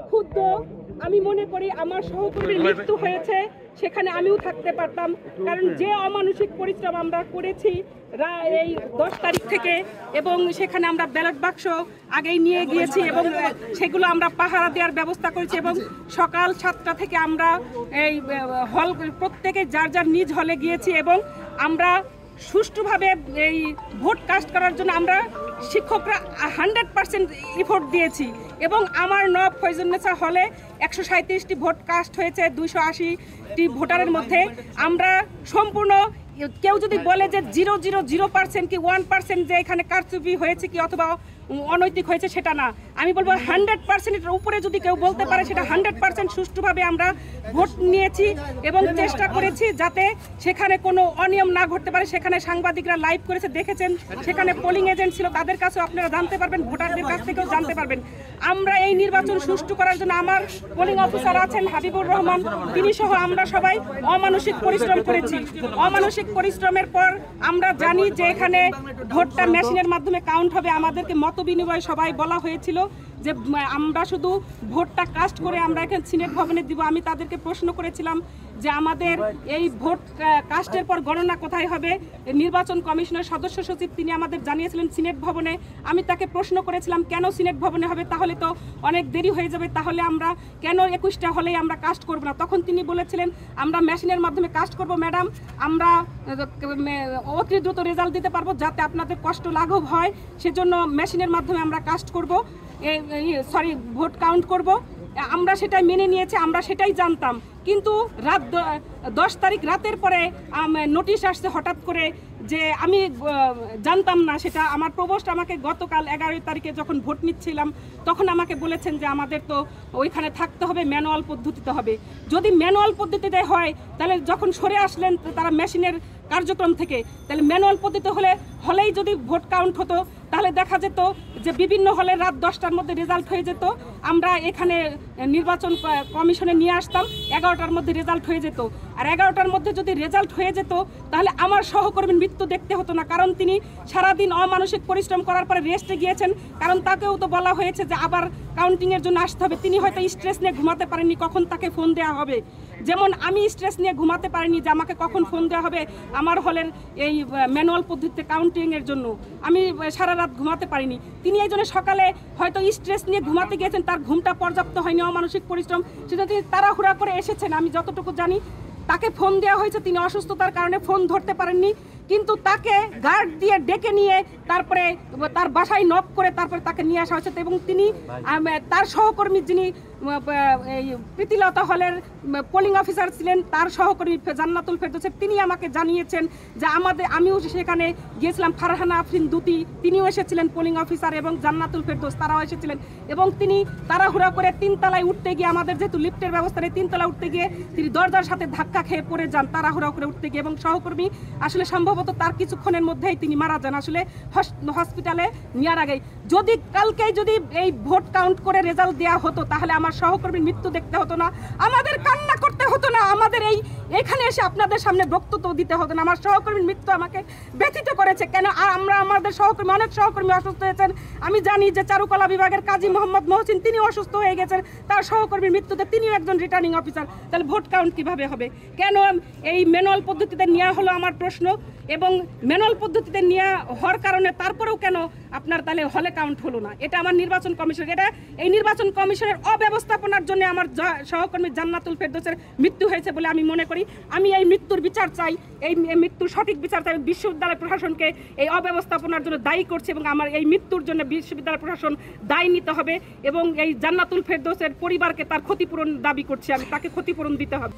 ক্ষুব্ধ। আমি মনে করি আমার সহকর্মীর মৃত্যু হয়েছে, সেখানে আমিও থাকতে পারতাম, কারণ যে অমানসিক পরিশ্রম আমরা করেছি এই 10 তারিখ থেকে, এবং সেখানে আমরা ব্যালট বাক্স আগেই নিয়ে গিয়েছি এবং সেগুলো আমরা পাহারা দেওয়ার ব্যবস্থা করেছি, এবং সকাল 7টা থেকে আমরা এই হল প্রত্যেকে যার যার নিজ হলে গিয়েছি এবং আমরা সুষ্ঠুভাবে এই ভোট কাস্ট করার জন্য আমরা শিক্ষকরা 100% এফোর্ট দিয়েছি, এবং আমার নব ফয়জুন্নেসা হলে 137টি ভোট কাস্ট হয়েছে 280টি ভোটারের মধ্যে। আমরা সম্পূর্ণ, কেউ যদি বলে যে 0.0% কি 1% যে এখানে কারচুপি হয়েছে কি অথবা অনৈতিক হয়েছে, সেটা না। আমি বলবো 100%-এর উপরে যদি কেউ বলতে পারে সেটা 100% সুষ্ঠুভাবে আমরা ভোট নিয়েছি এবং চেষ্টা করেছি যাতে সেখানে কোনো অনিয়ম না ঘটতে পারে। সেখানে সাংবাদিকরা লাইভ করেছে, দেখেছেন, সেখানে পোলিং এজেন্ট ছিল, তাদের কাছেও আপনারা জানতে পারবেন, ভোটারদের কাছ থেকেও জানতে পারবেন। আমরা এই নির্বাচন সুষ্ঠু করার জন্য আমার পোলিং অফিসার আছেন হাবিবুর রহমান, তিনি সহ আমরা সবাই অমানসিক পরিশ্রম করেছি। অমানসিক পরিশ্রমের পর আমরা জানি যে এখানে ভোটটা মেশিনের মাধ্যমে কাউন্ট হবে। আমাদেরকে মত বিনিময় সবাই বলা হয়েছিল যে আমরা শুধু ভোটটা কাস্ট করে আমরা এখানে সিনেট ভবনে দিব। আমি তাদেরকে প্রশ্ন করেছিলাম যে আমাদের এই ভোট কাস্টের পর গণনা কোথায় হবে। নির্বাচন কমিশনের সদস্য সচিব তিনি আমাদের জানিয়েছিলেন সিনেট ভবনে। আমি তাকে প্রশ্ন করেছিলাম কেন সিনেট ভবনে হবে, তাহলে তো অনেক দেরি হয়ে যাবে, তাহলে আমরা কেন 21টা হলেই আমরা কাস্ট করব না। তখন তিনি বলেছিলেন আমরা মেশিনের মাধ্যমে কাস্ট করব ম্যাডাম, আমরা অতি দ্রুত রেজাল্ট দিতে পারবো, যাতে আপনাদের কষ্ট লাঘব হয় সেজন্য মেশিনের মাধ্যমে আমরা কাস্ট করব, ভোট কাউন্ট করব। আমরা সেটাই মেনে নিয়েছি, আমরা সেটাই জানতাম। কিন্তু রাত 10 তারিখ রাতের পরে নোটিশ আসছে হঠাৎ করে, যে আমি জানতাম না সেটা। আমার প্রভোস্ট আমাকে গতকাল 11 তারিখে যখন ভোট নিচ্ছিলাম তখন আমাকে বলেছেন যে আমাদের তো ওইখানে থাকতে হবে, ম্যানুয়াল পদ্ধতিতে হবে। যদি ম্যানুয়াল পদ্ধতিতে হয় তাহলে যখন সরে আসলেন তারা মেশিনের কার্যক্রম থেকে, তাহলে ম্যানুয়াল পদ্ধতি হলেই যদি ভোট কাউন্ট হতো তাহলে দেখা যেত যে বিভিন্ন হলে রাত 10টার মধ্যে রেজাল্ট হয়ে যেত। আমরা এখানে নির্বাচন কমিশনে নিয়ে আসতাম, 11টার মধ্যে রেজাল্ট হয়ে যেত। আর 11টার মধ্যে যদি রেজাল্ট হয়ে যেত তাহলে আমার সহকর্মীর মৃত্যু দেখতে হতো না, কারণ তিনি সারাদিন অমানসিক পরিশ্রম করার পরে রেস্টে গিয়েছেন। কারণ তাকেও তো বলা হয়েছে যে আবার কাউন্টিংয়ের জন্য আসতে হবে। তিনি হয়তো স্ট্রেস নিয়ে ঘুমাতে পারেননি কখন তাকে ফোন দেওয়া হবে, যেমন আমি স্ট্রেস নিয়ে ঘুমাতে পারিনি যে আমাকে কখন ফোন দেওয়া হবে আমার হলের এই ম্যানুয়াল পদ্ধতিতে কাউন্টিংয়ের জন্য। আমি সারা রাত ঘুমাতে পারিনি। তিনি এই জন্য সকালে হয়তো স্ট্রেস নিয়ে ঘুমাতে গিয়েছেন, তার ঘুমটা পর্যাপ্ত হয়নি, অমানসিক পরিশ্রম, সেটা তিনি তাড়াহুড়া করে এসেছেন। আমি যতটুকু জানি তাকে ফোন দেওয়া হয়েছে, তিনি অসুস্থতার কারণে ফোন ধরতে পারেননি, কিন্তু তাকে গার্ড দিয়ে ডেকে নিয়ে তারপরে তার বাসায় নক করে তারপরে তাকে নিয়ে আসা হয়েছে। এবং তিনি তার সহকর্মী যিনি প্রীতিলতা হলের পোলিং অফিসার ছিলেন, তার সহকর্মী জান্নাতুল ফেরদৌস, তিনি আমাকে জানিয়েছেন যে আমিও সেখানে গিয়েছিলাম, ফারহানা আফরিন দুতি তিনিও এসেছিলেন পোলিং অফিসার, এবং জান্নাতুল ফেরদৌস তারাও এসেছিলেন। এবং তিনি তাড়াহুড়া করে 3 তলায় উঠতে গিয়ে, আমাদের যেহেতু লিফটের ব্যবস্থা নেই, 3 তলায় উঠতে গিয়ে তিনি দরজার সাথে ধাক্কা খেয়ে পড়ে যান তাড়াহুড়া করে উঠতে গিয়ে, এবং সহকর্মী আসলে সম্ভবত তার কিছুক্ষণের মধ্যেই তিনি মারা যান আসলে হসপিটালে নেওয়ার আগেই। যদি কালকেই যদি এই ভোট কাউন্ট করে রেজাল্ট দেওয়া হতো তাহলে আমার সহকর্মীর মৃত্যু দেখতে হতো না, আমাদের কান্না করতে হতো না, আমাদের এখানে এসে আপনাদের সামনে বক্তব্য দিতে হতো না। আমার সহকর্মীর মৃত্যু আমাকে ব্যথিত করেছে। কেন আমাদের সহকর্মী, অনেক সহকর্মী অসুস্থ হয়েছেন। আমি জানি যে চারুকলা বিভাগের কাজী মোহাম্মদ মহসিন তিনি অসুস্থ হয়ে গেছেন, তার সহকর্মীর মৃত্যুতে তিনিও একজন রিটার্নিং অফিসার। তাহলে ভোট কাউন্ট কিভাবে হবে? কেন এই ম্যানুয়াল পদ্ধতিতে নেওয়া হলো আমার প্রশ্ন। এবং ম্যানুয়াল পদ্ধতিতে নেওয়া হওয়ার কারণে তারপরেও কেন আপনার তাহলে হলে কাউন্ট হলো না? এটা আমার নির্বাচন কমিশন, এটা এই নির্বাচন কমিশনের অব্যবস্থাপনার জন্য আমার সহকর্মী জান্নাতুল ফেরদৌসের মৃত্যু হয়েছে বলে আমি মনে করি। আমি এই মৃত্যুর বিচার চাই, এই মৃত্যুর সঠিক বিচার চাই। বিশ্ববিদ্যালয় প্রশাসনকে এই অব্যবস্থাপনার জন্য দায়ী করছি, এবং আমার এই মৃত্যুর জন্য বিশ্ববিদ্যালয় প্রশাসন দায়ী নিতে হবে, এবং এই জান্নাতুল ফেরদৌসের পরিবারকে তার ক্ষতিপূরণ দাবি করছি, আমি তাকে ক্ষতিপূরণ দিতে হবে।